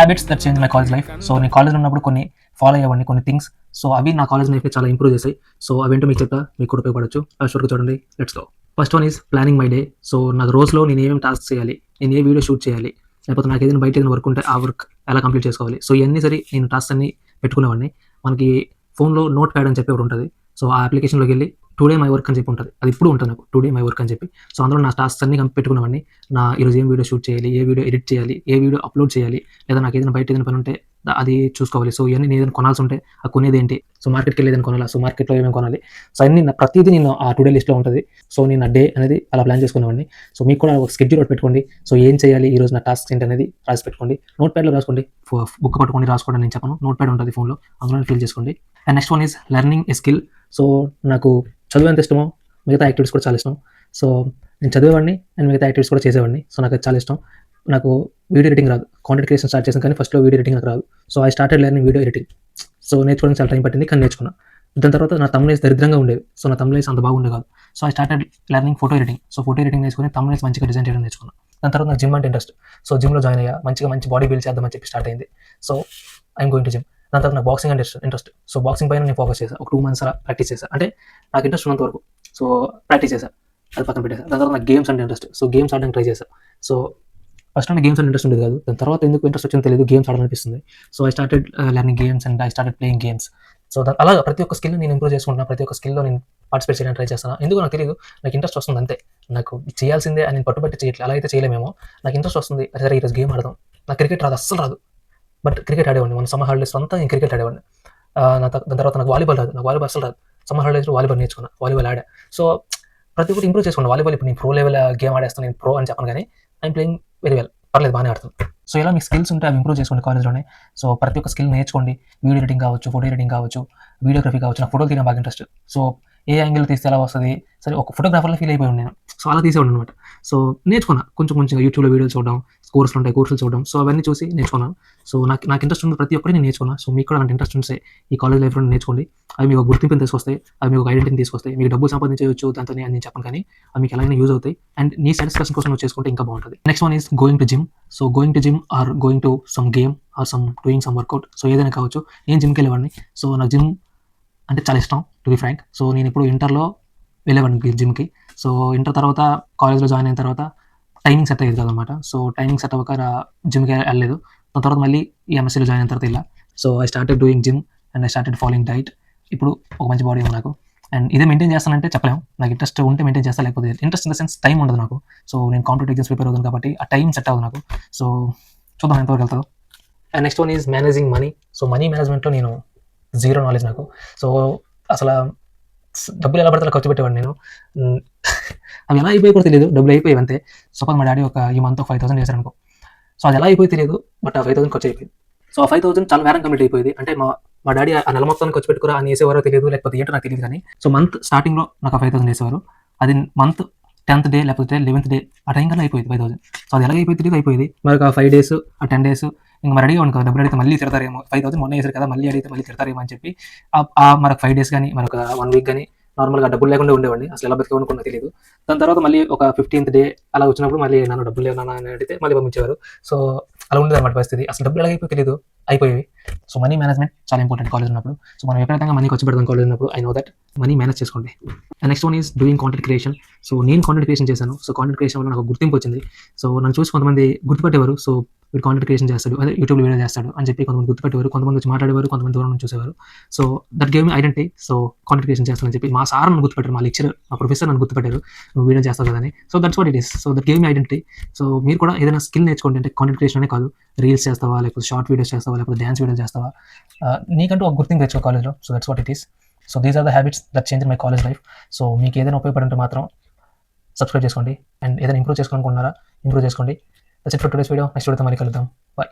Habits that change my college life. So నేను కాలేజ్లో ఉన్నప్పుడు కొన్ని ఫాలో అయ్యేవాడిని కొన్ని థింగ్స్. సో అవి నా కాలేజ్ లైఫ్ని చాలా ఇంప్రూవ్ చేశాయి. సో అవేంటో మీకు చెప్తా, మీకు కూడా ఉపయోగపడచ్చు. లాస్ట్ వరకు చూడండి. Let's go. First one is planning my day. So నాకు రోజులో నేను ఏమేమి టాస్క్ చేయాలి, నేను ఏ వీడియో షూట్ చేయాలి, లేకపోతే నాకు ఏదైనా బయట ఏదైనా వర్క్ ఉంటే ఆ వర్క్ ఎలా కంప్లీట్ చేసుకోవాలి. సో ఇవన్నీ సరే నేను టాస్క్ అన్ని పెట్టుకునేవాడిని. మనకి ఫోన్లో నోట్ ప్యాడ్ అని చెప్పి ఒకటి ఉంటుంది. సో ఆ అప్లికేషన్లోకి వెళ్ళి టుడే మై వర్క్ అని చెప్పి ఉంటుంది. అది ఇప్పుడు ఉంటుంది నాకు, టుడే మై వర్క్ అని చెప్పి. సో అందులో నా టాస్క్స్ అన్ని పెట్టుకునేవాడిని. నా ఈరోజు ఏం వీడియో షూట్ చేయాలి, ఏ వీడియో ఎడిట్ చేయాలి, ఏ వీడియో అప్లోడ్ చేయాలి, లేదా నాకు ఏదైనా బయట ఏదైనా పని ఉంటే అది చూసుకోవాలి. సో ఇవన్నీ నేను ఏదైనా కొనాల్సి ఉంటే ఆ కొనేది ఏంటి, సో మార్కెట్కి వెళ్ళి ఏదైనా కొనాలి, సో మార్కెట్లో ఏమేమి కొనాలి, సో అన్ని ప్రతిదీ నేను ఆ టుడే లిస్ట్లో ఉంటుంది. సో నేను ఆ డే అనేది అలా ప్లాన్ చేసుకునేవాడిని. సో మీకు కూడా ఒక స్కెడ్యూల్ పెట్టుకోండి. సో ఏం చేయాలి ఈరోజు నా టాస్క్ ఏంటి అనేది రాసి పెట్టుకోండి. నోట్ ప్యాడ్లో రాసుకోండి. బుక్ పట్టుకోండి, రాసుకోండి నేను చెప్పను. నోట్ ప్యాడ్ ఉంటుంది ఫోన్లో, అందులో ఫిల్ చేసుకోండి. And next one is learning A skill. So నాకు చదువు ఎంత ఇష్టమో మిగతా యాక్టివిటీస్ కూడా చాలా ఇష్టం. సో నేను చదివేవాడిని అండ్ మిగతా యాక్టివిటీస్ కూడా చేసేవాడిని. సో నాకు అది చాలా ఇష్టం. నాకు వీడియో ఎడిటింగ్ రాదు, కాంటెంట్ క్రియేషన్ స్టార్ట్ చేసాను కానీ ఫస్ట్లో వీడియో ఎడిటింగ్ నాకు రాదు. So I started learning video editing. So నేర్చుకోవడానికి చాలా టైం పట్టింది కానీ నేర్చుకున్నా. దాని తర్వాత నా తమ్నైల్స్ దరిద్రంగా ఉండేవి. సో నా తమ్నైల్స్ అంత బాగుండే కాదు. So I started learning photo editing. So photo editing నేర్చుకుని తమ్నైల్స్ మంచిగా డిజైన్ చేయడం నేర్చుకున్నాను. దాని తర్వాత నాకు జిమ్ అంటే ఇంట్రెస్ట్. సో జిమ్లో జాయిన్ అయ్యా, మంచి బాడీ బిల్డ్ చేద్దామని చెప్పి స్టార్ట్ అయింది. So I'm going to gym. దాని తర్వాత నాకు బాక్సింగ్ అంటే ఇంట్రెస్ట్. సో బాక్సింగ్ పైన నేను ఫోకస్ చేశాను. ఒక 2 months అలా ప్రాక్టీస్ చేశాను. అంటే నాకు ఇంట్రెస్ట్ ఉన్నంత వరకు సో ప్రాక్టీస్ చేశాను, అది పక్కన పెట్టేసాను. దాని తర్వాత నాకు గేమ్స్ అంటే ఇంట్రెస్ట్. సో గేమ్స్ ఆడడానికి ట్రై చేశాను. సో ఫస్ట్ అంటే గేమ్స్ అంటే ఇంట్రెస్ట్ ఉండేది కాదు. దాని తర్వాత ఎందుకు ఇంట్రెస్ట్ వచ్చిందో తెలియదు, గేమ్స్ ఆడాలనిపిస్తుంది. So I started learning games and I started playing games. So అలాగా ప్రతి ఒక్క స్కిల్ నేను ఇంప్రూవ్ చేసుకుంటున్నా, ప్రతి ఒక్క స్కిల్లో నేను పార్టిసిపేట్ చేయడానికి ట్రై చేస్తాను. ఎందుకు నాకు తెలియదు, నాకు ఇంట్రెస్ట్ వస్తుంది అంతే. నాకు చేయాల్సిందే అని నేను పట్టుబట్టి చేయట్లేదు. అలా అయితే చేయలేమేమో. నాకు ఇంట్రెస్ట్ వస్తుంది, సరే ఈరోజు గేమ్ ఆడదాం. నాకు క్రికెట్ రాదు, అస్సలు రాదు. బట్ క్రికెట్ ఆడేవాడిని. మన సమ్మర్ హాలిడేస్ అంతా నేను క్రికెట్ ఆడేవాడిని. దాని తర్వాత నాకు వాలీబాల్ రాదు, నాకు వాలీబాల్ అసలు రాదు. సమ్మర్ హాలిడేస్లో వాలీబాల్ నేర్చుకున్నా, వాలీబాల్ ఆడా. సో ప్రతి ఒక్కటి ఇంప్రూవ్ చేసుకున్నాను. వాలీబాల్ ఇప్పుడు నేను ప్రో లెవెల్ గేమ్ ఆడేస్తాను, నేను ప్రో అని చెప్పను కానీ ఐఎమ్ ప్లేయింగ్ వెరీ వెల్, పర్లేదు బాగానే ఆడుతాను. సో ఇలా మీకు స్కిల్స్ ఉంటే అవి ఇంప్రూవ్ చేసుకోండి కాలేజ్లోనే. సో ప్రతి ఒక్క స్కిల్ నేర్చుకోండి. వీడియో ఎడిటింగ్ కావచ్చు, ఫోటో ఎడిటింగ్ కావచ్చు, వీడియోగ్రఫీ కావచ్చు. నాకు ఫోటోలు తీయడం బాగా ఇంట్రెస్ట్. సో ఏ యాంగిల్ తీస్తే ఎలా వస్తుంది, సరే ఒక ఫోటోగ్రాఫర్లో ఫీల్ అయిపోయాను నేను. సో అలా తీసేవాడు అనమాట. సో నేర్చుకున్నా కొంచెం యూట్యూబ్లో వీడియోలు చూడడం, కోర్సులు ఉంటాయి కోర్సులు చూడడం. సో అవన్నీ చూసి నేర్చుకున్నాను. సో నాకు ఇంట్రెస్ట్ ఉంది ప్రతి ఒక్కటి నేను నేర్చుకున్నా. సో మీకు కూడా అలాంటి ఇంట్రెస్ట్ ఉంటే ఈ కాలేజ్ లైఫ్లో నేర్చుకోండి. అవి మీకు గుర్తింపుని తీసుకొస్తాయి, అవి మీకు ఐడెంటిటీని తీసుకొస్తాయి. మీకు డబ్బు సంపాదించవచ్చు దాంతో నేను చెప్పను కానీ అవి మీకు ఎలాగైనా యూజ్ అవుతాయి. అండ్ నీ సాటిస్ఫాక్షన్ కోసం నువ్వు చేసుకుంటే ఇంకా బాగుంటుంది. Next one is going to gym. So going to gym or going to some game or doing some workout. So ఏదైనా కావచ్చు. నేను జిమ్కి వెళ్ళేవాడిని. సో నాకు జిమ్ అంటే చాలా ఇష్టం టు బి ఫ్రాంక్. సో నేను ఇప్పుడు ఇంటర్లో వెళ్ళేవాడిని జిమ్కి. సో ఇంటర్ తర్వాత కాలేజ్లో జాయిన్ అయిన తర్వాత టైమింగ్ సెట్ అయ్యేది కదనమాట. సో టైమింగ్ సెట్ అవ్వక జిమ్కి వెళ్ళలేదు. దాని తర్వాత మళ్ళీ ఈ ఎంఎస్సీలో జాయిన్ అయిన తర్వాత ఇలా. So I started doing gym and I started following diet. ఇప్పుడు ఒక మంచి బాడీ ఉంది నాకు. అండ్ ఇదే మెయింటైన్ చేస్తానంటే చెప్పలేము. నాకు ఇంట్రెస్ట్ ఉంటే మెయింటైన్ చేస్తా, లేకపోతే interest in the sense time ఉండదు నాకు. సో నేను కాంపిటేటివ్ ఎగ్జామ్స్ ప్రిపేర్ అవుతాను కాబట్టి ఆ టైం సెట్ అవ్వదు నాకు. సో చూద్దాం ఎంతవరకు వెళ్తుందో. And next one is managing money. So money మేనేజ్మెంట్లో నేను జీరో నాలెడ్జ్ నాకు. సో అసలు డబ్బులు ఎలా పడితే అలా ఖర్చు పెట్టేవాడిని నేను. అవి ఎలా అయిపోయి కూడా తెలియదు, డబ్బులు అయిపోయి అంతే. సపోజ్ మా డాడీ ఈ మంత్ 5,000 చేశారు అనుకో. సో అది ఎలా అయిపోయి తెలియదు, బట్ ఆ 5,000 ఖర్చు అయిపోయింది. సో ఆ 5,000 చాలా వేరం కంప్లీట్ అయిపోయింది. అంటే మా డాడీ ఆ నెల మొత్తాన్ని ఖర్చు పెట్టుకురా అని వేసేవారో తెలియదు, లేకపోతే ఏంటో నాకు తెలియదు కానీ. సో మంత్ స్టార్టింగ్లో నాకు 5,000 వేసేవారు. అది మంత్ 10th డే లేకపోతే 11th డే ఆ టైం కల్లా అయిపోయింది 5,000. సో అది ఎలా అయిపోయి తెలియదు, అయిపోయింది. మరి ఆ 5 days ఆ 10 days ఇంకా మరి అడిగా అనుకో, డబ్బులు అడిగితే మళ్ళీ తిడతారేమో, 5,000 మొన్న వేసారు కదా మళ్ళీ అడిగితే మళ్ళీ తిడతారేమో అని చెప్పి మరొక 5 days కానీ మరొక 1 week కానీ నార్మల్గా డబ్బులు లేకుండా ఉండేవాడిని. అసలు ఎలా బతికేవనుకున్నా తెలియదు. దాని తర్వాత మళ్ళీ ఒక 15th డే అలా వచ్చినప్పుడు మళ్ళీ నన్ను డబ్బులు లేవు నాన్న అని అడిగితే మళ్ళీ పంపించేవారు. సో అలా ఉండేది అనమాట పరిస్థితి. అసలు డబ్బులు ఎలా అయిపోయి తెలియదు, అయిపోయేవి. సో మనీ మేనేజ్మెంట్ చాలా ఇంపార్టెంట్ కాలేజ్ ఉన్నప్పుడు. సో మనం ఎప్పుడైతే మనీ ఖర్చు పెడతాం కాలేజ్ ఉన్నప్పుడు, I know that money manage చేసుకోండి. And next one is doing content creation. So నేను కాంటెంట్ క్రియేషన్ చేశాను. సో కాంటెంట్ క్రియేషన్ వల్ల నాకు గుర్తింపు వచ్చింది. సో నన్ను చూసి కొంతమంది గుర్తుపట్టేవారు. సో వీడు కాంటెంట్ క్రియేషన్ చేస్తాడు, అదే యూట్యూబ్లో వీడియో చేస్తాడు అని చెప్పి కొంతమంది గుర్తుపెట్టేవారు. కొంతమంది వచ్చి మాట్లాడేవారు, కొంతమంది దూరం నుంచి చూసేవారు. So that game me identity. So content creation చేస్తానని చెప్పి మా సార్ నన్ను గుర్తుపెట్టారు, మా లెక్చరర్, మా ప్రొఫెసర్ నన్ను గుర్తుపెట్టారు, నువ్వు వీడియో చేస్తావు కదా అని. So that's what it is. So that game me identity. So మీరు కూడా ఏదైనా స్కిల్ నేర్చుకోండి. అంటే కాంటెంట్ క్రియేషన్ అనే కాదు, రీల్స్ చేస్తావా, లేకపోతే షార్ట్ వీడియోస్ చేస్తావా, లేకపోతే డ్యాన్స్ వీడియోస్ చేస్తావా, నీకంటూ ఒక గుర్తింపు తెచ్చుకో కాలేజ్లో. So that's what it is. So these are the habits that change my college life. So మీకు ఏదైనా ఉపయోగపడి ఉంటే మాత్రం సబ్స్క్రైబ్ చేసుకోండి. అండ్ ఏదైనా ఇంప్రూవ్ చేసుకోవాలనుకుంటున్నారా ఇంప్రూవ్ చేసుకోండి. That's it for today's video. Next వీడియోతో మళ్ళీ కలుద్దాం. బాయ్.